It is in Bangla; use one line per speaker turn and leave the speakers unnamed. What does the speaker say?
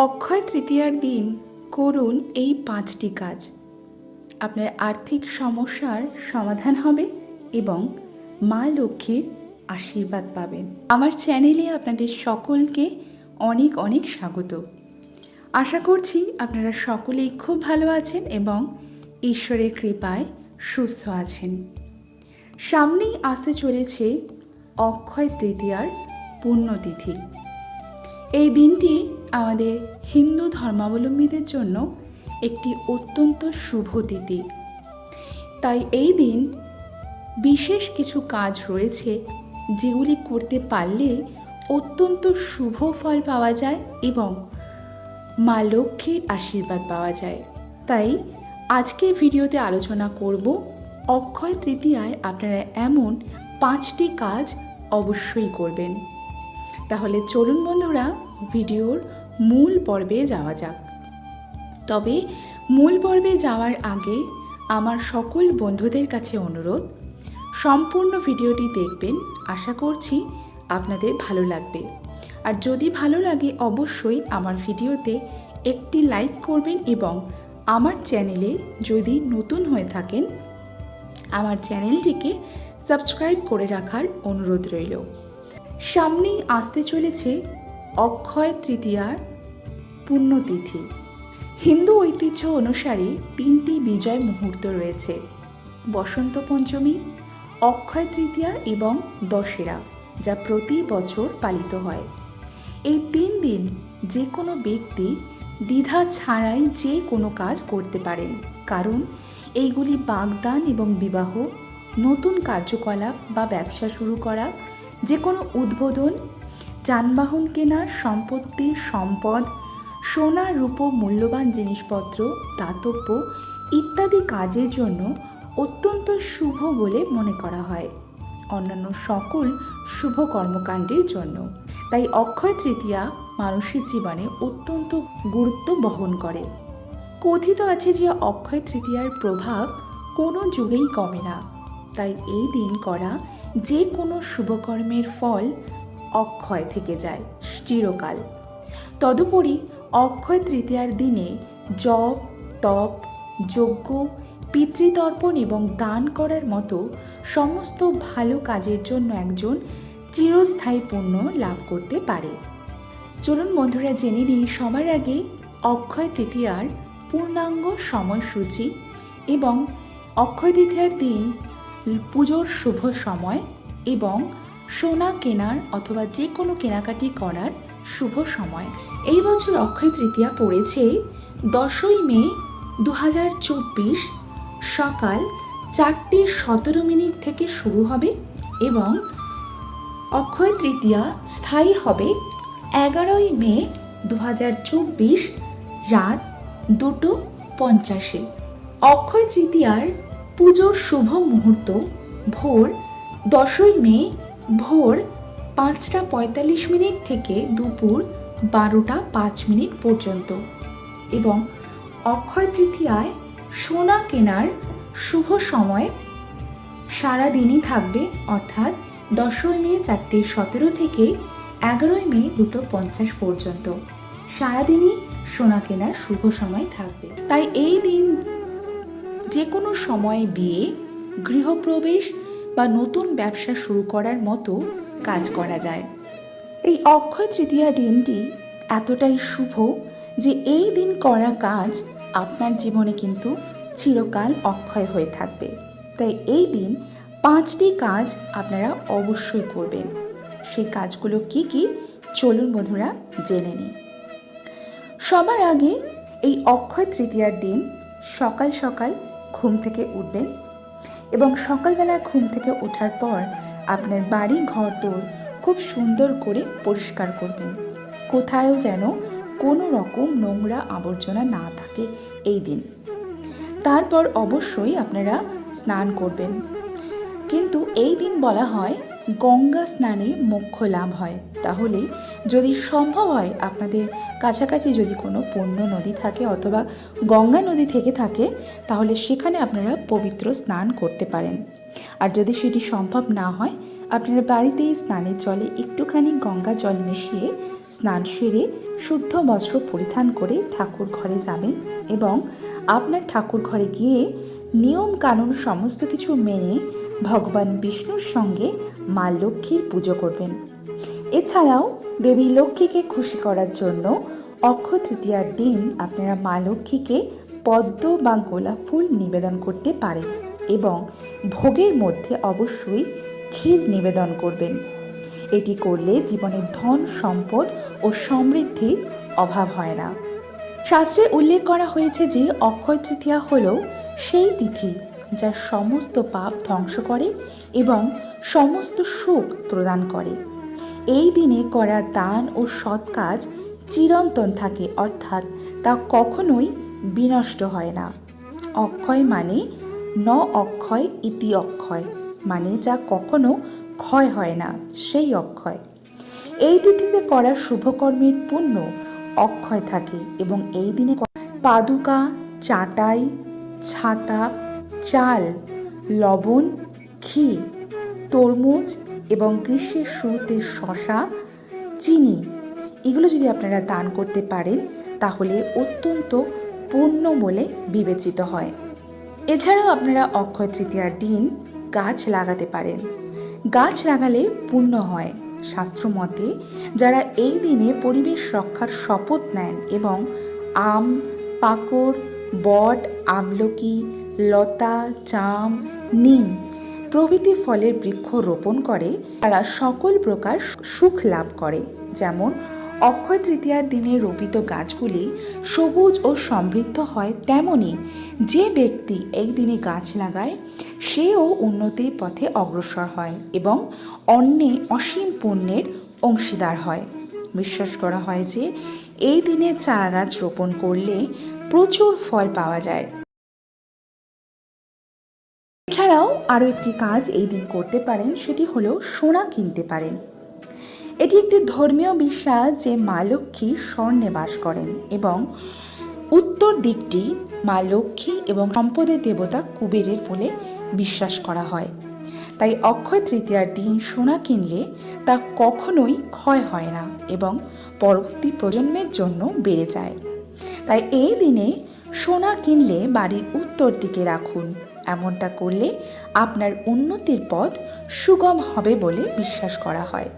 অক্ষয় তৃতীয়ার দিন করুন এই 5টি কাজ। আপনার আর্থিক সমস্যার সমাধান হবে এবং মা লক্ষ্মীর আশীর্বাদ পাবেন। আমার চ্যানেলে আপনাদের সকলকে অনেক অনেক স্বাগত। আশা করছি আপনারা সকলেই খুব ভালো আছেন এবং ঈশ্বরের কৃপায় সুস্থ আছেন। সামনেই আসতে চলেছে অক্ষয় তৃতীয়ার পুণ্যতিথি। এই দিনটি আমাদের হিন্দু ধর্মাবলম্বীদের জন্য একটি অত্যন্ত শুভ তিথি। তাই এই দিন বিশেষ কিছু কাজ রয়েছে যেগুলি করতে পারলে অত্যন্ত শুভ ফল পাওয়া যায় এবং মা লক্ষ্মীর আশীর্বাদ পাওয়া যায়। তাই আজকে ভিডিওতে আলোচনা করব অক্ষয় তৃতীয়ায় আপনারা এমন 5টি কাজ অবশ্যই করবেন। তাহলে চলুন বন্ধুরা ভিডিওর মূল পর্বে যাওয়া যাক। তবে মূল পর্বে যাওয়ার আগে আমার সকল বন্ধুদের কাছে অনুরোধ, সম্পূর্ণ ভিডিওটি দেখবেন। আশা করছি আপনাদের ভালো লাগবে। আর যদি ভালো লাগে অবশ্যই আমার ভিডিওতে একটি লাইক করবেন এবং আমার চ্যানেলে যদি নতুন হয়ে থাকেন আমার চ্যানেলটিকে সাবস্ক্রাইব করে রাখার অনুরোধ রইল। সামনেই আসতে চলেছে অক্ষয় তৃতীয়ার পুণ্যতিথি। হিন্দু ঐতিহ্য অনুসারে 3টি বিজয় মুহূর্ত রয়েছে: বসন্ত পঞ্চমী, অক্ষয় তৃতীয়া এবং দশেরা, যা প্রতি বছর পালিত হয়। এই 3 দিন যে কোনো ব্যক্তি দ্বিধা ছাড়াই যে কোনো কাজ করতে পারেন, কারণ এইগুলি বাগদান এবং বিবাহ, নতুন কার্যকলাপ বা ব্যবসা শুরু করা, যে কোনো উদ্বোধন, যানবাহন কেনা, সম্পত্তি, সম্পদ, সোনা রূপো, মূল্যবান জিনিসপত্র, দাতব্য ইত্যাদি কাজের জন্য অত্যন্ত শুভ বলে মনে করা হয়, অন্যান্য সকল শুভ কর্মকাণ্ডের জন্য। তাই অক্ষয় তৃতীয়া মানুষের জীবনে অত্যন্ত গুরুত্ব বহন করে। কথিত আছে যে অক্ষয় তৃতীয়ার প্রভাব কোনো যুগেই কমে না। তাই এই দিন করা যে কোনো শুভকর্মের ফল অক্ষয় থেকে যায় চিরকাল। তদুপরি অক্ষয় তৃতীয়ার দিনে জপ, তপ, যজ্ঞ, পিতৃতর্পণ এবং দান করার মতো সমস্ত ভালো কাজের জন্য একজন চিরস্থায়ী পুণ্য লাভ করতে পারে। চলুন বন্ধুরা জেনে নিই সবার আগে অক্ষয় তৃতীয়ার পূর্ণাঙ্গ সময়সূচি এবং অক্ষয় তৃতীয়ার দিন পুজোর শুভ সময় এবং সোনা কেনার অথবা যে কোনো কেনাকাটি করার শুভ সময়। এই বছর অক্ষয় তৃতীয়া পড়েছে 10ই মে 2024 সকাল 4:17 থেকে শুরু হবে এবং অক্ষয় তৃতীয়া স্থায়ী হবে 11ই মে 2024 রাত 2:50। অক্ষয় তৃতীয়ার পুজোর শুভ মুহূর্ত ভোর 10ই মে ভোর 5:45 থেকে দুপুর 12:05 পর্যন্ত এবং অক্ষয় তৃতীয়ায় সোনা কেনার শুভ সময় সারাদিনই থাকবে, অর্থাৎ 10ই মে 4:17 থেকে 11ই মে 2:50 পর্যন্ত সারাদিনই সোনা কেনার শুভ সময় থাকবে। তাই এই দিন যে কোনো সময়ে বিয়ে, গৃহপ্রবেশ বা নতুন ব্যবসা শুরু করার মতো কাজ করা যায়। এই অক্ষয় তৃতীয়া দিনটি এতটাই শুভ যে এই দিন করা কাজ আপনার জীবনে কিন্তু চিরকাল অক্ষয় হয়ে থাকবে। তাই এই দিন 5টি কাজ আপনারা অবশ্যই করবেন। সেই কাজগুলো কি কি চলুন বন্ধুরা জেনে নিই। সবার আগে এই অক্ষয় তৃতীয়ার দিন সকাল সকাল ঘুম থেকে উঠবেন এবং সকালবেলা ঘুম থেকে ওঠার পর আপনার বাড়ি ঘর দোর খুব সুন্দর করে পরিষ্কার করবেন। কোথাও যেন কোনো রকম নোংরা আবর্জনা না থাকে এই দিন। তারপর অবশ্যই আপনারা স্নান করবেন। কিন্তু এই দিন বলা হয় গঙ্গা স্নানে মোক্ষ লাভ হয়। তাহলে যদি সম্ভব হয় আপনাদের কাছাকাছি যদি কোনো পুণ্য নদী থাকে অথবা গঙ্গা নদী থেকে থাকে, তাহলে সেখানে আপনারা পবিত্র স্নান করতে পারেন। আর যদি সেটি সম্ভব না হয়, আপনারা বাড়িতেই স্নানের জলে একটুখানি গঙ্গা জল মিশিয়ে স্নান সেরে শুদ্ধ বস্ত্র পরিধান করে ঠাকুর ঘরে যাবেন এবং আপনার ঠাকুর ঘরে গিয়ে নিয়ম কানুন সমস্ত কিছু মেনে ভগবান বিষ্ণুর সঙ্গে মা লক্ষ্মীর পুজো করবেন। এছাড়াও দেবী লক্ষ্মীকে খুশি করার জন্য অক্ষয় তৃতীয়ার দিন আপনারা মা লক্ষ্মীকে পদ্ম বা গোলাপ ফুল নিবেদন করতে পারেন এবং ভোগের মধ্যে অবশ্যই ক্ষীর নিবেদন করবেন। এটি করলে জীবনে ধন সম্পদ ও সমৃদ্ধির অভাব হয় না। শাস্ত্রে উল্লেখ করা হয়েছে যে অক্ষয় তৃতীয়া হল সেই তিথি যা সমস্ত পাপ ধ্বংস করে এবং সমস্ত সুখ প্রদান করে। এই দিনে করা দান ও সৎ কাজ চিরন্তন থাকে, অর্থাৎ তা কখনোই বিনষ্ট হয় না। অক্ষয় মানে ন অক্ষয় ইতি অক্ষয়, মানে যা কখনো ক্ষয় হয় না সেই অক্ষয়। এই তিথিতে করা শুভকর্মের পুণ্য অক্ষয় থাকে এবং এই দিনে পাদুকা, চাটাই, ছাতা, চাল, লবণ, ঘি, তরমুজ এবং গ্রীষ্মের শুরুতে শশা, চিনি, এগুলো যদি আপনারা দান করতে পারেন তাহলে অত্যন্ত পুণ্য বলে বিবেচিত হয়। এছাড়াও আপনারা অক্ষয় তৃতীয়ার দিন গাছ লাগাতে পারেন। গাছ লাগালে পুণ্য হয়। শাস্ত্রমতে যারা এই দিনে পরিবেশ রক্ষার শপথ নেন এবং আম, পাকড়, বট, আমলকি, লতা, জাম, নিম প্রভৃতি ফলের বৃক্ষ রোপণ করে, তারা সকল প্রকার সুখ লাভ করে। যেমন অক্ষয় তৃতীয়ার দিনে রোপিত গাছগুলি সবুজ ও সমৃদ্ধ হয়, তেমনি যে ব্যক্তি এই দিনে গাছ লাগায় সেও উন্নতির পথে অগ্রসর হয় এবং অন্যে অসীম পুণ্যের অংশীদার হয়। বিশ্বাস করা হয় যে এই দিনে চারা গাছ রোপণ করলে প্রচুর ফল পাওয়া যায়। এছাড়াও আরও একটি কাজ এই দিন করতে পারেন, সেটি হলো সোনা কিনতে পারেন। এটি একটি ধর্মীয় বিশ্বাস যে মা লক্ষ্মী স্বর্ণে বাস করেন এবং উত্তর দিকটি মা লক্ষ্মী এবং সম্পদের দেবতা কুবেরের বলে বিশ্বাস করা হয়। তাই অক্ষয় তৃতীয়ার দিন সোনা কিনলে তা কখনোই ক্ষয় হয় না এবং পরবর্তী প্রজন্মের জন্য বেড়ে যায়। তাই এই দিনে সোনা কিনলে বাড়ির উত্তর দিকে রাখুন। এমনটা করলে আপনার উন্নতির পথ সুগম হবে বলে বিশ্বাস করা হয়।